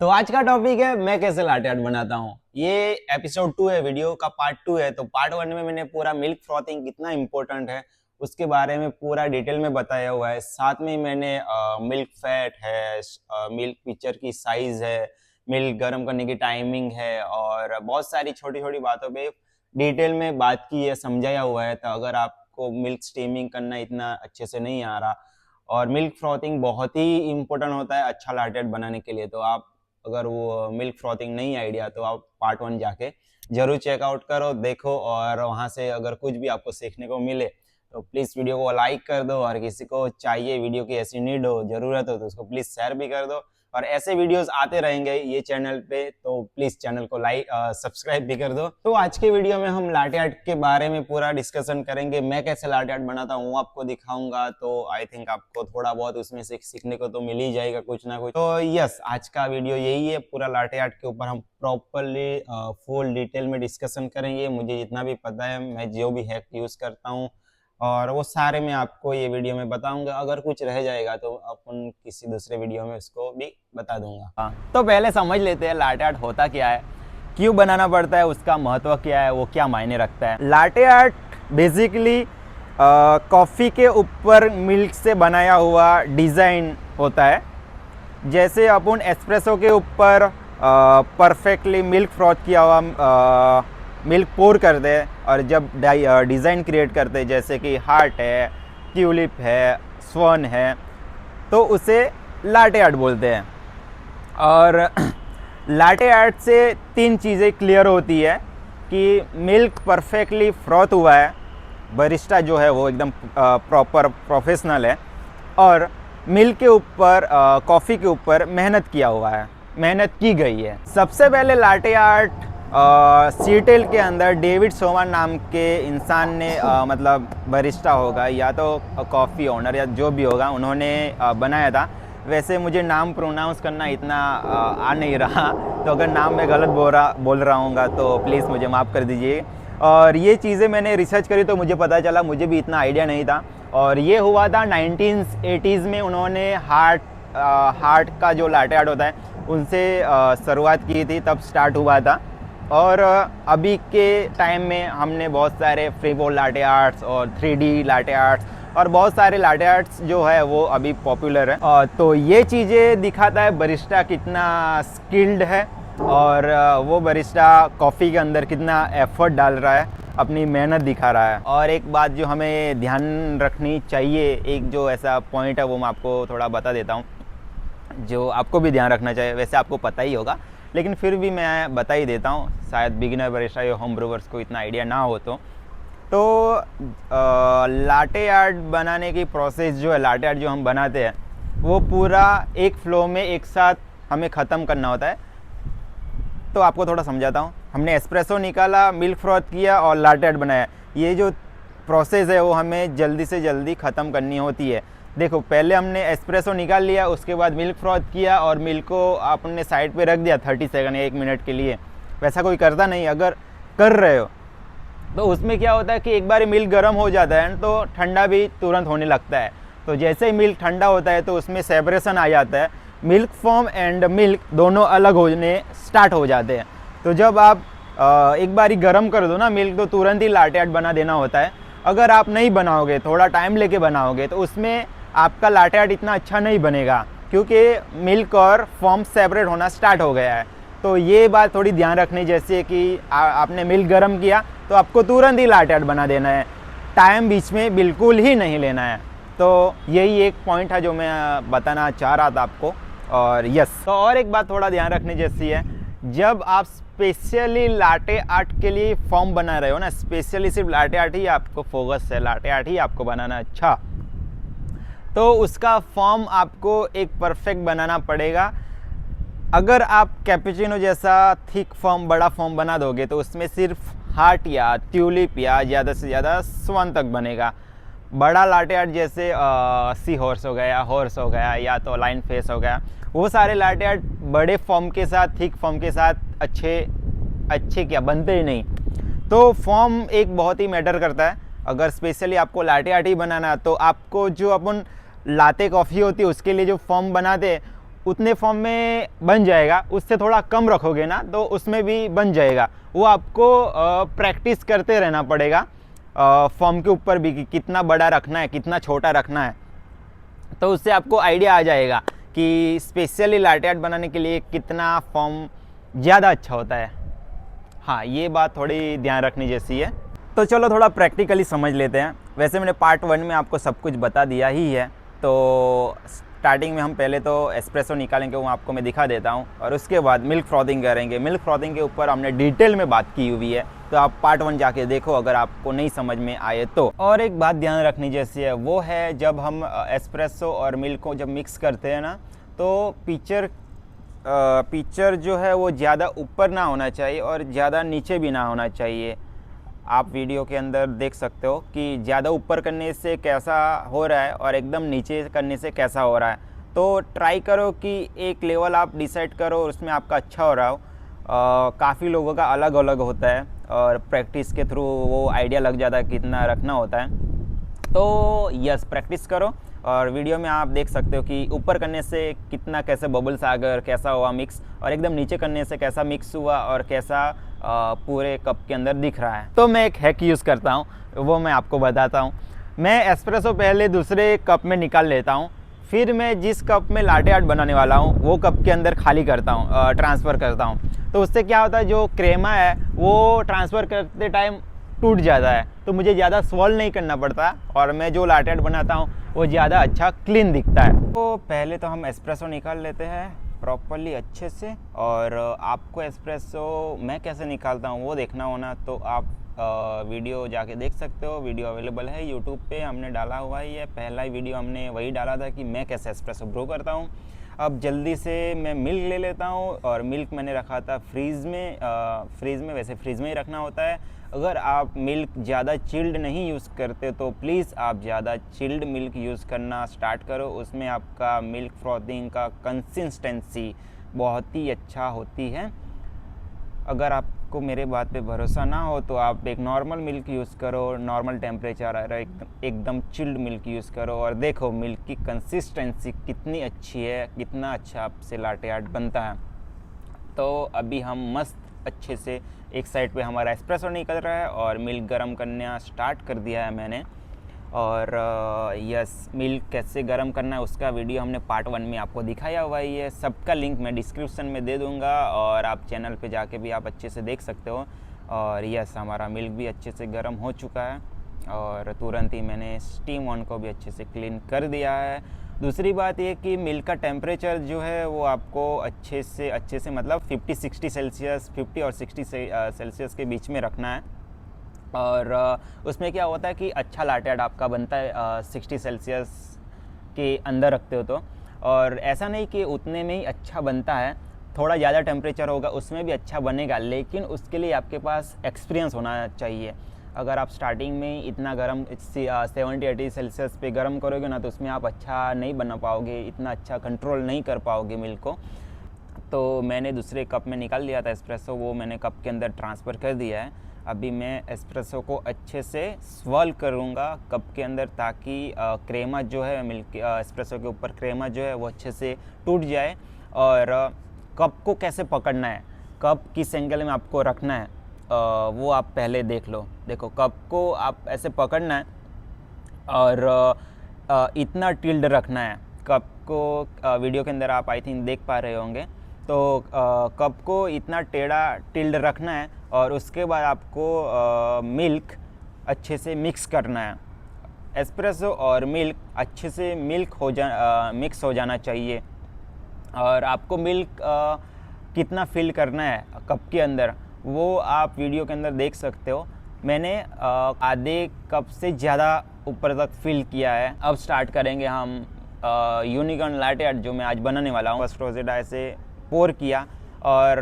तो आज का टॉपिक है मैं कैसे लाटे आर्ट बनाता हूँ। ये एपिसोड 2 है, वीडियो का पार्ट 2 है। तो पार्ट 1 में मैंने पूरा मिल्क फ्रॉथिंग कितना इंपॉर्टेंट है उसके बारे में पूरा डिटेल में बताया हुआ है। साथ में मैंने मिल्क फैट है, मिल्क पिक्चर की साइज है, मिल्क गर्म करने की टाइमिंग है और बहुत सारी छोटी छोटी बातों पे डिटेल में बात की है, समझाया हुआ है। तो अगर आपको मिल्क स्टीमिंग करना इतना अच्छे से नहीं आ रहा और मिल्क फ्रॉथिंग बहुत ही इंपॉर्टेंट होता है अच्छा लाटे आर्ट बनाने के लिए, तो आप अगर वो मिल्क फ्रॉथिंग नहीं आइडिया तो आप पार्ट 1 जाके जरूर चेकआउट करो, देखो और वहाँ से अगर कुछ भी आपको सीखने को मिले तो प्लीज़ वीडियो को लाइक कर दो। और किसी को चाहिए वीडियो की ऐसी नीड हो, ज़रूरत हो तो उसको प्लीज़ शेयर भी कर दो। और ऐसे वीडियोस आते रहेंगे ये चैनल पे, तो प्लीज़ चैनल को लाइक सब्सक्राइब भी कर दो। तो आज के वीडियो में हम लाटे आर्ट के बारे में पूरा डिस्कशन करेंगे। मैं कैसे लाटे आर्ट बनाता हूँ आपको दिखाऊंगा, तो आई थिंक आपको थोड़ा बहुत उसमें से सीखने को तो मिल ही जाएगा कुछ ना कुछ। तो यस, आज का वीडियो यही है, पूरा लाटे आर्ट के ऊपर हम प्रॉपरली फुल डिटेल में डिस्कशन करेंगे। मुझे जितना भी पता है, मैं जो भी हैक यूज करता हूँ और वो सारे मैं आपको ये वीडियो में बताऊंगा। अगर कुछ रह जाएगा तो अपन किसी दूसरे वीडियो में उसको भी बता दूंगा। हाँ, तो पहले समझ लेते हैं लाटे आर्ट होता क्या है, क्यों बनाना पड़ता है, उसका महत्व क्या है, वो क्या मायने रखता है। लाटे आर्ट बेसिकली कॉफ़ी के ऊपर मिल्क से बनाया हुआ डिज़ाइन होता है। जैसे अपन एस्प्रेसो के ऊपर परफेक्टली मिल्क फ्रॉथ किया हुआ मिल्क पोर करते हैं और जब डिज़ाइन क्रिएट करते हैं, जैसे कि हार्ट है, ट्यूलिप है, स्वन है, तो उसे लाटे आर्ट बोलते हैं। और लाटे आर्ट से 3 चीज़ें क्लियर होती है कि मिल्क परफेक्टली फ्रॉथ हुआ है, बरिस्टा जो है वो एकदम प्रॉपर प्रोफेशनल है, और मिल्क के ऊपर कॉफ़ी के ऊपर मेहनत किया हुआ है, मेहनत की गई है। सबसे पहले लाटे आर्ट सीटेल के अंदर डेविड सोमान नाम के इंसान ने मतलब बरिस्टा होगा या तो कॉफ़ी ओनर या जो भी होगा, उन्होंने बनाया था। वैसे मुझे नाम प्रोनाउंस करना इतना आ नहीं रहा, तो अगर नाम मैं गलत बोल रहा हूँगा तो प्लीज़ मुझे माफ़ कर दीजिए। और ये चीज़ें मैंने रिसर्च करी तो मुझे पता चला, मुझे भी इतना आइडिया नहीं था। और ये हुआ था 1980s में। उन्होंने हार्ट का जो लाटे आर्ट होता है उनसे शुरुआत की थी, तब स्टार्ट हुआ था। और अभी के टाइम में हमने बहुत सारे फ्रीफॉल लाटे आर्ट्स और 3D लाटे आर्ट्स और बहुत सारे लाटे आर्ट्स जो है वो अभी पॉपुलर है। और तो ये चीज़ें दिखाता है बरिस्टा कितना स्किल्ड है और वो बरिस्टा कॉफ़ी के अंदर कितना एफर्ट डाल रहा है, अपनी मेहनत दिखा रहा है। और एक बात जो हमें ध्यान रखनी चाहिए, एक जो ऐसा पॉइंट है वो मैं आपको थोड़ा बता देता हूँ, जो आपको भी ध्यान रखना चाहिए। वैसे आपको पता ही होगा लेकिन फिर भी मैं बता ही देता हूँ, शायद बिगिनर बरिस्टा या होम ब्रूवर्स को इतना आइडिया ना हो। तो लाटे आर्ट बनाने की प्रोसेस जो है, लाटे आर्ट जो हम बनाते हैं वो पूरा एक फ्लो में एक साथ हमें ख़त्म करना होता है। तो आपको थोड़ा समझाता हूँ। हमने एस्प्रेसो निकाला, मिल्क फ्रॉथ किया और लाटे आर्ट बनाया। ये जो प्रोसेस है वो हमें जल्दी से जल्दी ख़त्म करनी होती है। देखो, पहले हमने एस्प्रेसो निकाल लिया, उसके बाद मिल्क फ्रॉथ किया और मिल्क को आपने साइड पे रख दिया 30 सेकंड या 1 मिनट के लिए। वैसा कोई करता नहीं। अगर कर रहे हो तो उसमें क्या होता है कि एक बार मिल्क गर्म हो जाता है तो ठंडा भी तुरंत होने लगता है। तो जैसे ही मिल्क ठंडा होता है तो उसमें सेपरेशन आ जाता है, मिल्क फॉर्म एंड मिल्क दोनों अलग होने स्टार्ट हो जाते हैं। तो जब आप एक बारी गर्म कर दो ना मिल्क, तो तुरंत ही लाटे आर्ट बना देना होता है। अगर आप नहीं बनाओगे, थोड़ा टाइम लेके बनाओगे, तो उसमें आपका लाटे आर्ट इतना अच्छा नहीं बनेगा, क्योंकि मिल्क और फॉर्म सेपरेट होना स्टार्ट हो गया है। तो ये बात थोड़ी ध्यान रखनी, जैसे कि आपने मिल्क गर्म किया तो आपको तुरंत ही लाटे आर्ट बना देना है, टाइम बीच में बिल्कुल ही नहीं लेना है। तो यही एक पॉइंट है जो मैं बताना चाह रहा था आपको। और यस, तो और एक बात थोड़ा ध्यान रखने जैसी है, जब आप स्पेशली लाटे आर्ट के लिए फॉर्म बना रहे हो ना, स्पेशली सिर्फ लाटे आर्ट ही आपको फोकस है, लाटे आर्ट ही आपको बनाना अच्छा, तो उसका फॉर्म आपको एक परफेक्ट बनाना पड़ेगा। अगर आप कैपुचिनो जैसा थिक फॉर्म, बड़ा फॉर्म बना दोगे तो उसमें सिर्फ हार्ट या ट्यूलिप या ज़्यादा से ज़्यादा स्वन तक बनेगा। बड़ा लाटे आर्ट जैसे सी हॉर्स हो गया, हॉर्स हो गया, या तो लाइन फेस हो गया, वो सारे लाटे आर्ट बड़े फॉर्म के साथ, थिक फॉर्म के साथ अच्छे क्या बनते ही नहीं। तो फॉर्म एक बहुत ही मैटर करता है। अगर स्पेशली आपको लाटे आर्ट ही बनाना, तो आपको जो अपन लाते कॉफ़ी होती है उसके लिए जो फॉर्म बनाते हैं उतने फॉर्म में बन जाएगा, उससे थोड़ा कम रखोगे ना तो उसमें भी बन जाएगा। वो आपको प्रैक्टिस करते रहना पड़ेगा फॉर्म के ऊपर भी कि कितना बड़ा रखना है, कितना छोटा रखना है। तो उससे आपको आइडिया आ जाएगा कि स्पेशली लाटे आर्ट बनाने के लिए कितना फॉर्म ज़्यादा अच्छा होता है। हाँ, ये बात थोड़ी ध्यान रखने जैसी है। तो चलो थोड़ा प्रैक्टिकली समझ लेते हैं। वैसे मैंने पार्ट 1 में आपको सब कुछ बता दिया ही है। तो स्टार्टिंग में हम पहले तो एस्प्रेसो निकालेंगे, वो आपको मैं दिखा देता हूँ, और उसके बाद मिल्क फ्रॉथिंग करेंगे। मिल्क फ्रॉथिंग के ऊपर हमने डिटेल में बात की हुई है, तो आप पार्ट 1 जाके देखो अगर आपको नहीं समझ में आए तो। और एक बात ध्यान रखनी जैसी है, वो है जब हम एस्प्रेसो और मिल्क को जब मिक्स करते हैं ना, तो पिक्चर जो है वो ज़्यादा ऊपर ना होना चाहिए और ज़्यादा नीचे भी ना होना चाहिए। आप वीडियो के अंदर देख सकते हो कि ज़्यादा ऊपर करने से कैसा हो रहा है और एकदम नीचे करने से कैसा हो रहा है। तो ट्राई करो कि एक लेवल आप डिसाइड करो, उसमें आपका अच्छा हो रहा हो। काफ़ी लोगों का अलग अलग होता है और प्रैक्टिस के थ्रू वो आइडिया लग जाता है कितना रखना होता है। तो यस, प्रैक्टिस करो। और वीडियो में आप देख सकते हो कि ऊपर करने से कितना कैसे बबल्स आ गए, कैसा हुआ मिक्स, और एकदम नीचे करने से कैसा मिक्स हुआ और कैसा पूरे कप के अंदर दिख रहा है। तो मैं एक हैक यूज़ करता हूँ, वो मैं आपको बताता हूँ। मैं एस्प्रेसो पहले दूसरे कप में निकाल लेता हूँ, फिर मैं जिस कप में लाटे आर्ट बनाने वाला हूँ वो कप के अंदर खाली करता हूँ, ट्रांसफ़र करता हूँ। तो उससे क्या होता है, जो क्रेमा है वो ट्रांसफ़र करते टाइम टूट जाता है, तो मुझे ज़्यादा स्वॉल नहीं करना पड़ता और मैं जो लाटे आर्ट बनाता हूँ वो ज़्यादा अच्छा क्लीन दिखता है। तो पहले तो हम एस्प्रेसो निकाल लेते हैं प्रॉपरली अच्छे से। और आपको एस्प्रेसो मैं कैसे निकालता हूँ वो देखना होना तो आप वीडियो जाके देख सकते हो। वीडियो अवेलेबल है यूट्यूब पे, हमने डाला हुआ ही है। पहला ही वीडियो हमने वही डाला था कि मैं कैसे एस्प्रेसो ब्रू करता हूँ। अब जल्दी से मैं मिल्क ले लेता हूँ, और मिल्क मैंने रखा था फ्रीज़ में। वैसे फ्रीज़ में ही रखना होता है। अगर आप मिल्क ज़्यादा चिल्ड नहीं यूज़ करते तो प्लीज़ आप ज़्यादा चिल्ड मिल्क यूज़ करना स्टार्ट करो। उसमें आपका मिल्क फ्रॉथिंग का कंसिस्टेंसी बहुत ही अच्छा होती है। अगर आपको मेरे बात पे भरोसा ना हो तो आप एक नॉर्मल मिल्क यूज़ करो, नॉर्मल टेम्परेचर आ रहा है, एकदम चिल्ड मिल्क यूज़ करो, और देखो मिल्क की कंसिस्टेंसी कितनी अच्छी है, कितना अच्छा आपसे लाटे आर्ट बनता है। तो अभी हम मस्त अच्छे से एक साइड पे हमारा एस्प्रेसो निकल रहा है और मिल्क गर्म करना स्टार्ट कर दिया है मैंने। और यस, मिल्क कैसे गर्म करना है उसका वीडियो हमने पार्ट 1 में आपको दिखाया हुआ ही है। सबका लिंक मैं डिस्क्रिप्शन में दे दूंगा और आप चैनल पे जाके भी आप अच्छे से देख सकते हो। और यस, हमारा मिल्क भी अच्छे से गर्म हो चुका है और तुरंत ही मैंने स्टीम ऑन को भी अच्छे से क्लीन कर दिया है। दूसरी बात ये कि मिल्क का टेम्परेचर जो है वो आपको अच्छे से मतलब 50-60 सेल्सियस, 50 और 60 सेल्सियस के बीच में रखना है। और उसमें क्या होता है कि अच्छा लाटे आर्ट आपका बनता है 60 सेल्सियस के अंदर रखते हो तो। और ऐसा नहीं कि उतने में ही अच्छा बनता है, थोड़ा ज़्यादा टेम्परेचर होगा उसमें भी अच्छा बनेगा, लेकिन उसके लिए आपके पास एक्सपीरियंस होना चाहिए। अगर आप स्टार्टिंग में इतना गर्म 70-80 सेल्सियस पे गर्म करोगे ना तो उसमें आप अच्छा नहीं बना पाओगे, इतना अच्छा कंट्रोल नहीं कर पाओगे मिल्क को। तो मैंने दूसरे कप में निकाल लिया था एस्प्रेसो, वो मैंने कप के अंदर ट्रांसफ़र कर दिया है। अभी मैं एस्प्रेसो को अच्छे से स्वॉल करूँगा कप के अंदर, ताकि क्रेमा जो है मिल्क एस्प्रेसो के ऊपर क्रेमा जो है वो अच्छे से टूट जाए। और कप को कैसे पकड़ना है, कप किस एंगल में आपको रखना है वो आप पहले देख लो। देखो, कप को आप ऐसे पकड़ना है और इतना टिल्ड रखना है कप को। वीडियो के अंदर आप आई थिंक देख पा रहे होंगे। तो कप को इतना टेढ़ा टिल्ड रखना है और उसके बाद आपको मिल्क अच्छे से मिक्स करना है। एस्प्रेसो और मिल्क अच्छे से मिक्स हो जाना चाहिए। और आपको मिल्क कितना फिल करना है कप के अंदर वो आप वीडियो के अंदर देख सकते हो। मैंने आधे कप से ज़्यादा ऊपर तक फिल किया है। अब स्टार्ट करेंगे हम यूनिकॉर्न लाटे आर्ट जो मैं आज बनाने वाला हूँ। फर्स्ट रोजेटा ऐसे पोर किया और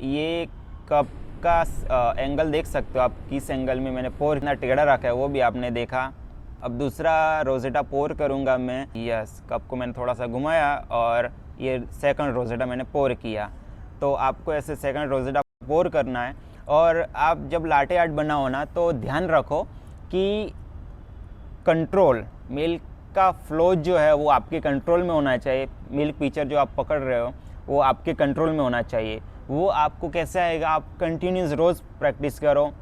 ये कप का एंगल देख सकते हो आप, किस एंगल में मैंने पोर इतना टेढ़ा रखा है वो भी आपने देखा। अब दूसरा रोजेटा पोर करूँगा मैं। यस, कप को मैंने थोड़ा सा घुमाया और ये सेकंड रोजेटा मैंने पोर किया। तो आपको ऐसे सेकंड रोजेटा पोर करना है। और आप जब लाटे आर्ट बनाओ ना तो ध्यान रखो कि कंट्रोल मिल्क का फ्लो जो है वो आपके कंट्रोल में होना चाहिए। मिल्क पिक्चर जो आप पकड़ रहे हो वो आपके कंट्रोल में होना चाहिए। वो आपको कैसे आएगा, आप कंटिन्यूस रोज़ प्रैक्टिस करो।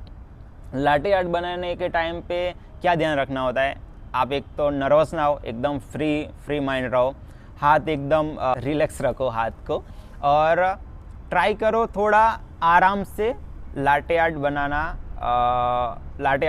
लाटे आर्ट बनाने के टाइम पे क्या ध्यान रखना होता है, आप एक तो नर्वस ना हो, एकदम फ्री माइंड रहो, हाथ एकदम रिलैक्स रखो हाथ को, और ट्राई करो थोड़ा आराम से लाटे आर्ट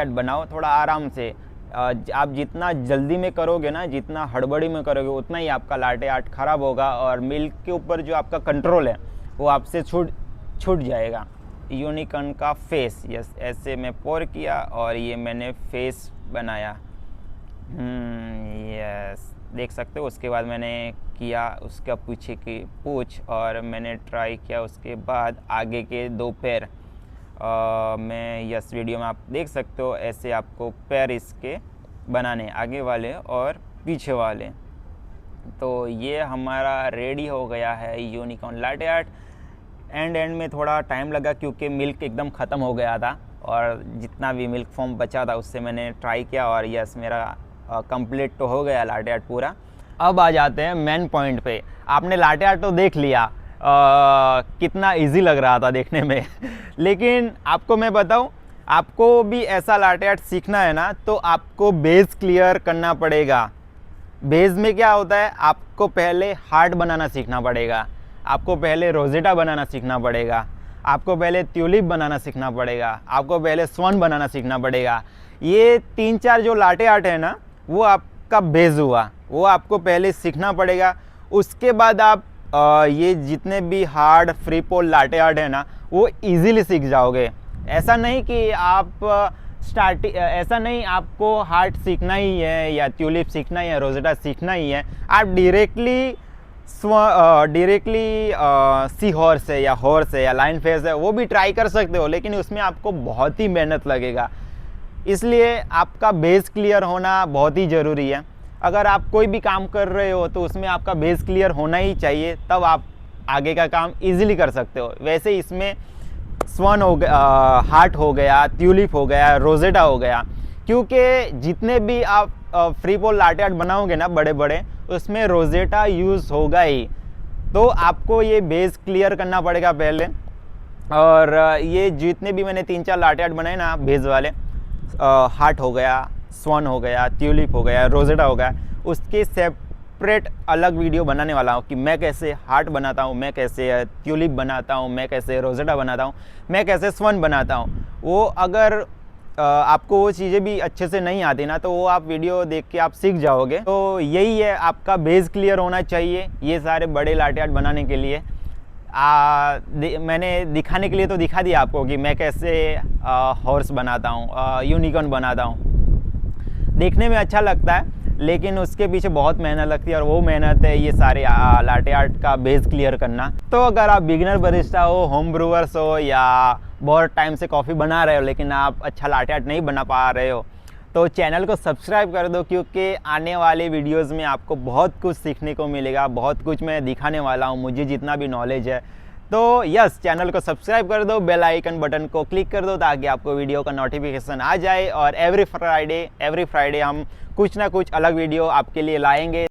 बनाओ थोड़ा आराम से। आप जितना जल्दी में करोगे ना, जितना हड़बड़ी में करोगे, उतना ही आपका लाटे आर्ट ख़राब होगा और मिल्क के ऊपर जो आपका कंट्रोल है वो आपसे छूट जाएगा। यूनिकॉर्न का फेस, यस, ऐसे मैं पोर किया और ये मैंने फेस बनाया। यस, देख सकते हो। उसके बाद मैंने किया उसका पीछे की पूंछ और मैंने ट्राई किया उसके बाद आगे के 2 पैर। मैं यस वीडियो में आप देख सकते हो, ऐसे आपको पैर इसके बनाने, आगे वाले और पीछे वाले। तो ये हमारा रेडी हो गया है यूनिकॉर्न लाटे आर्ट। एंड में थोड़ा टाइम लगा क्योंकि मिल्क एकदम ख़त्म हो गया था और जितना भी मिल्क फॉर्म बचा था उससे मैंने ट्राई किया और यस मेरा कंप्लीट तो हो गया लाटे आर्ट पूरा। अब आ जाते हैं मेन पॉइंट पे। आपने लाटे आर्ट तो देख लिया, कितना इजी लग रहा था देखने में लेकिन आपको मैं बताऊं, आपको भी ऐसा लाटे आर्ट सीखना है ना तो आपको बेस क्लियर करना पड़ेगा। बेस में क्या होता है, आपको पहले हार्ट बनाना सीखना पड़ेगा, आपको पहले रोजेटा बनाना सीखना पड़ेगा, आपको पहले ट्यूलिप बनाना सीखना पड़ेगा, आपको पहले स्वन बनाना सीखना पड़ेगा। ये 3-4 जो लाटे आर्ट है ना वो आपका बेस हुआ, वो आपको पहले सीखना पड़ेगा। उसके बाद आप ये जितने भी हार्ड फ्री पोल लाटे आर्ट है ना वो इजीली सीख जाओगे। ऐसा नहीं कि आप ऐसा नहीं आपको हार्ट सीखना ही है या ट्यूलिप सीखना ही है, रोजेटा सीखना ही है। आप डायरेक्टली सी हॉर्स है या लाइन फेस है वो भी ट्राई कर सकते हो, लेकिन उसमें आपको बहुत ही मेहनत लगेगा। इसलिए आपका बेस क्लियर होना बहुत ही ज़रूरी है। अगर आप कोई भी काम कर रहे हो तो उसमें आपका बेस क्लियर होना ही चाहिए, तब आप आगे का काम इजीली कर सकते हो। वैसे इसमें स्वन हो गया, हार्ट हो गया, ट्यूलिप हो गया, रोजेटा हो गया, क्योंकि जितने भी आप फ्री पोल लाटे आर्ट बनाओगे ना बड़े बड़े, उसमें रोजेटा यूज़ होगा ही। तो आपको ये बेस क्लियर करना पड़ेगा पहले। और ये जितने भी मैंने 3-4 लाटे आर्ट बनाए ना बेस वाले, हार्ट हो गया, स्वन हो गया, ट्यूलिप हो गया, रोजेटा हो गया, उसके सेपरेट अलग वीडियो बनाने वाला हूँ कि मैं कैसे हार्ट बनाता हूँ, मैं कैसे ट्यूलिप बनाता हूँ, मैं कैसे रोजेटा बनाता हूँ, मैं कैसे स्वन बनाता हूँ। वो अगर आपको वो चीज़ें भी अच्छे से नहीं आती ना तो वो आप वीडियो देख के आप सीख जाओगे। तो यही है, आपका बेस क्लियर होना चाहिए ये सारे बड़े लाटे आर्ट बनाने के लिए। मैंने दिखाने के लिए तो दिखा दिया आपको कि मैं कैसे हॉर्स बनाता हूँ, यूनिकॉर्न बनाता हूँ। देखने में अच्छा लगता है लेकिन उसके पीछे बहुत मेहनत लगती है और वो मेहनत है ये सारे लाटे आर्ट का बेस क्लियर करना। तो अगर आप बिगिनर बरिस्टा हो, होम ब्रूअर्स हो या बहुत टाइम से कॉफ़ी बना रहे हो लेकिन आप अच्छा लाटे आर्ट नहीं बना पा रहे हो, तो चैनल को सब्सक्राइब कर दो, क्योंकि आने वाले वीडियोस में आपको बहुत कुछ सीखने को मिलेगा, बहुत कुछ मैं दिखाने वाला हूँ, मुझे जितना भी नॉलेज है। तो यस, चैनल को सब्सक्राइब कर दो, बेल आइकन बटन को क्लिक कर दो ताकि आपको वीडियो का नोटिफिकेशन आ जाए। और एवरी फ्राइडे हम कुछ ना कुछ अलग वीडियो आपके लिए लाएंगे।